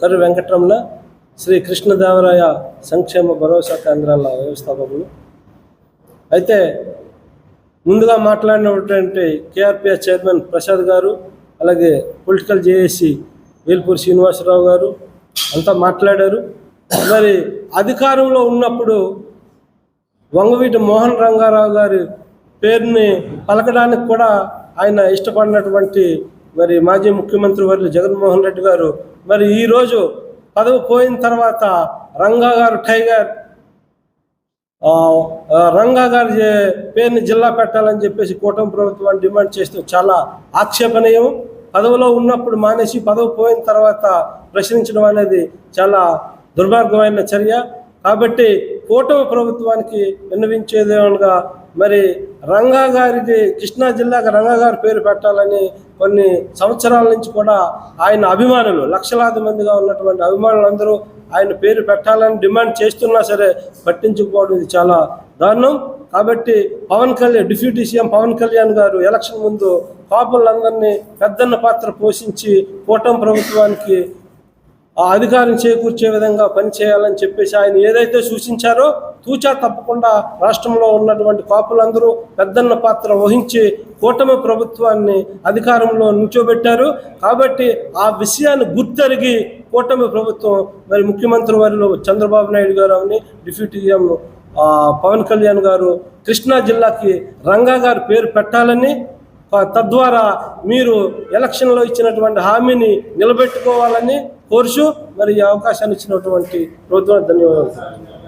కర్రి వెంకటరమణ, శ్రీ కృష్ణదేవరాయ సంక్షేమ భరోసా కేంద్రాల వ్యవస్థాపకులు. అయితే ముందుగా మాట్లాడినటువంటి కేఆర్పిఎస్ చైర్మన్ ప్రసాద్ గారు, అలాగే పొలిటికల్ జేఏసీ వేల్పూరి శ్రీనివాసరావు గారు అంతా మాట్లాడారు. మరి అధికారంలో ఉన్నప్పుడు వంగవీటి మోహన్ రంగారావు గారి పేరుని పలకడానికి కూడా ఆయన ఇష్టపడినటువంటి మరి మాజీ ముఖ్యమంత్రి వర్యులు జగన్మోహన్ రెడ్డి గారు మరి ఈరోజు పదవి పోయిన తర్వాత రంగా గారు టైగర్ రంగా గారి పేరుని జిల్లా పెట్టాలని చెప్పేసి కూటమి ప్రభుత్వాన్ని డిమాండ్ చేస్తూ చాలా ఆక్షేపణీయం. పదవిలో ఉన్నప్పుడు మానేసి పదవి పోయిన తర్వాత ప్రశ్నించడం అనేది చాలా దుర్మార్గమైన చర్య. కాబట్టి కూటమి ప్రభుత్వానికి విన్నవించేదేమనగా మరి రంగా గారికి కృష్ణా జిల్లాకి రంగా గారి పేరు పెట్టాలని కొన్ని సంవత్సరాల నుంచి కూడా ఆయన అభిమానులు లక్షలాది మందిగా ఉన్నటువంటి అభిమానులందరూ ఆయన పేరు పెట్టాలని డిమాండ్ చేస్తున్నా సరే పట్టించుకోవడం ఇది చాలా దారుణం. కాబట్టి డిప్యూటీ సీఎం పవన్ కళ్యాణ్ గారు ఎలక్షన్ ముందు కాపులందరినీ పెద్దన్న పాత్ర పోషించి కూటమి ప్రభుత్వానికి అధికారం చేకూర్చే విధంగా పనిచేయాలని చెప్పేసి ఆయన ఏదైతే సూచించారో తూచా తప్పకుండా రాష్ట్రంలో ఉన్నటువంటి కాపులందరూ పెద్దన్న పాత్ర వహించి కూటమి ప్రభుత్వాన్ని అధికారంలో నిల్చోబెట్టారు. కాబట్టి ఆ విషయాన్ని గుర్తెరిగి కూటమి ప్రభుత్వం మరి ముఖ్యమంత్రి వర్యులు చంద్రబాబు నాయుడు గారు అని డిప్యూటీ సీఎం పవన్ కళ్యాణ్ గారు కృష్ణా జిల్లాకి రంగా గారి పేరు పెట్టాలని, తద్వారా మీరు ఎలక్షన్లో ఇచ్చినటువంటి హామీని నిలబెట్టుకోవాలని కోరుచు మరి ఈ అవకాశాన్ని ఇచ్చినటువంటి ప్రభుత్వానికి ధన్యవాదాలు.